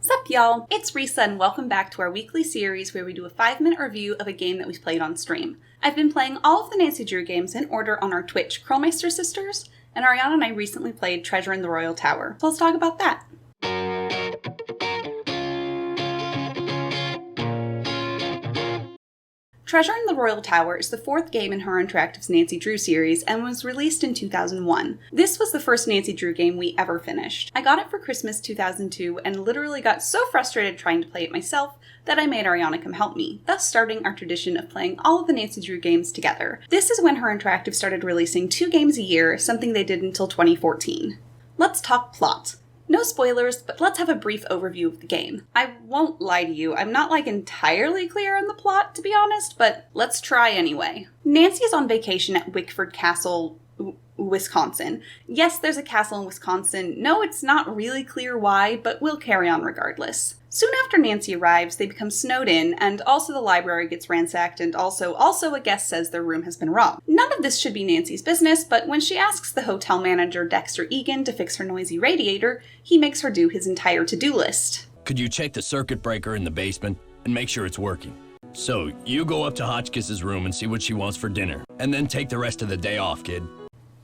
Sup y'all, it's Risa and welcome back to our weekly series where we do a 5-minute review of a game that we've played on stream. I've been playing all of the Nancy Drew games in order on our Twitch Curlmeister Sisters, and Ariana and I recently played Treasure in the Royal Tower. So let's talk about that. Treasure in the Royal Tower is the 4th game in Her Interactive's Nancy Drew series and was released in 2001. This was the first Nancy Drew game we ever finished. I got it for Christmas 2002 and literally got so frustrated trying to play it myself that I made Ariana come help me, thus starting our tradition of playing all of the Nancy Drew games together. This is when Her Interactive started releasing 2 games a year, something they did until 2014. Let's talk plot. No spoilers, but let's have a brief overview of the game. I won't lie to you, I'm not entirely clear on the plot, to be honest, but let's try anyway. Nancy is on vacation at Wickford Castle, Wisconsin. Yes, there's a castle in Wisconsin. No, it's not really clear why, but we'll carry on regardless. Soon after Nancy arrives, they become snowed in, and also the library gets ransacked, and also a guest says their room has been robbed. None of this should be Nancy's business, but when she asks the hotel manager Dexter Egan to fix her noisy radiator, he makes her do his entire to-do list. Could you check the circuit breaker in the basement and make sure it's working? So, you go up to Hotchkiss's room and see what she wants for dinner, and then take the rest of the day off, kid.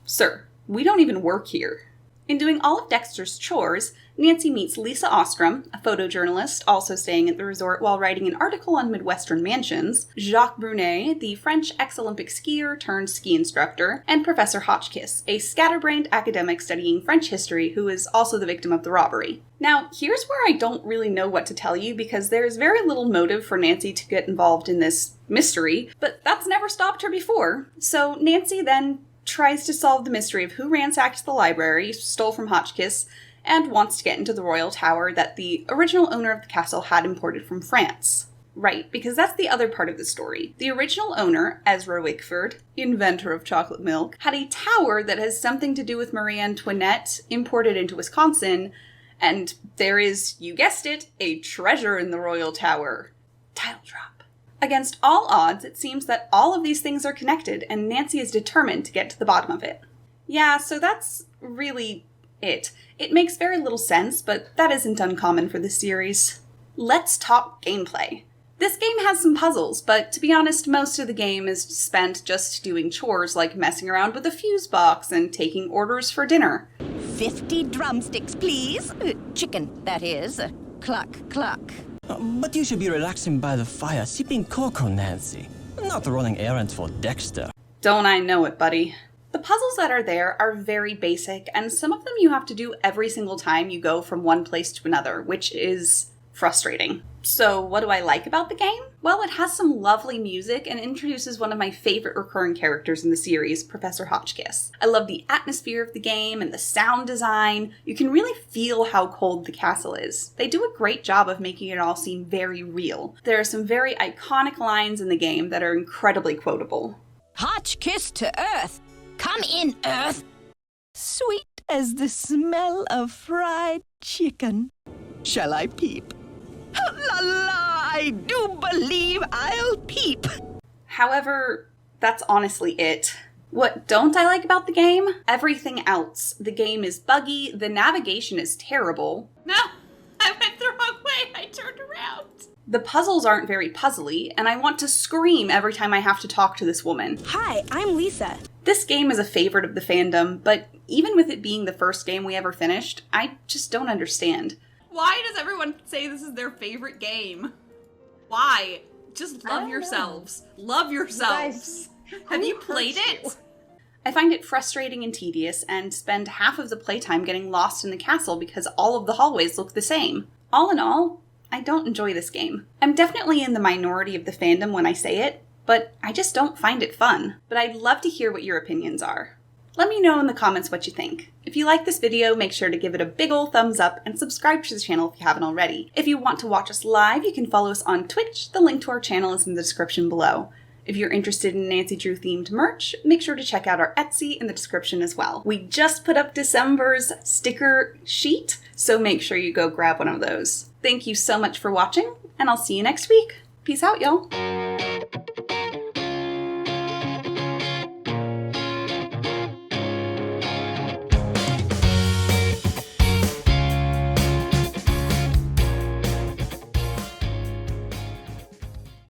Sir, we don't even work here. In doing all of Dexter's chores, Nancy meets Lisa Ostrom, a photojournalist also staying at the resort while writing an article on Midwestern mansions, Jacques Brunet, the French ex-Olympic skier turned ski instructor, and Professor Hotchkiss, a scatterbrained academic studying French history who is also the victim of the robbery. Now, here's where I don't really know what to tell you because there's very little motive for Nancy to get involved in this mystery, but that's never stopped her before. So Nancy then tries to solve the mystery of who ransacked the library, stole from Hotchkiss, and wants to get into the royal tower that the original owner of the castle had imported from France. Right, because that's the other part of the story. The original owner, Ezra Wickford, inventor of chocolate milk, had a tower that has something to do with Marie Antoinette imported into Wisconsin, and there is, you guessed it, a treasure in the royal tower. Title drop. Against all odds, it seems that all of these things are connected, and Nancy is determined to get to the bottom of it. Yeah, so that's really it. It makes very little sense, but that isn't uncommon for this series. Let's talk gameplay. This game has some puzzles, but to be honest, most of the game is spent just doing chores like messing around with a fuse box and taking orders for dinner. 50 drumsticks, please. Chicken, that is. Cluck, cluck. But you should be relaxing by the fire, sipping cocoa, Nancy. Not running errands for Dexter. Don't I know it, buddy. The puzzles that are there are very basic, and some of them you have to do every single time you go from one place to another, which is frustrating. So what do I like about the game? Well, it has some lovely music and introduces one of my favorite recurring characters in the series, Professor Hotchkiss. I love the atmosphere of the game and the sound design. You can really feel how cold the castle is. They do a great job of making it all seem very real. There are some very iconic lines in the game that are incredibly quotable. Hotchkiss to Earth. Come in, Earth. Sweet as the smell of fried chicken. Shall I peep? La la, I do believe I'll peep. However, that's honestly it. What don't I like about the game? Everything else. The game is buggy, the navigation is terrible. No, I went the wrong way, I turned around. The puzzles aren't very puzzly, and I want to scream every time I have to talk to this woman. Hi, I'm Lisa. This game is a favorite of the fandom, but even with it being the first game we ever finished, I just don't understand. Why does everyone say this is their favorite game? Why? Just love yourselves. Love yourselves. Have you played it? I find it frustrating and tedious, and spend half of the playtime getting lost in the castle because all of the hallways look the same. All in all, I don't enjoy this game. I'm definitely in the minority of the fandom when I say it, but I just don't find it fun. But I'd love to hear what your opinions are. Let me know in the comments what you think. If you like this video, make sure to give it a big ol' thumbs up and subscribe to the channel if you haven't already. If you want to watch us live, you can follow us on Twitch. The link to our channel is in the description below. If you're interested in Nancy Drew themed merch, make sure to check out our Etsy in the description as well. We just put up December's sticker sheet, so make sure you go grab one of those. Thank you so much for watching, and I'll see you next week. Peace out, y'all.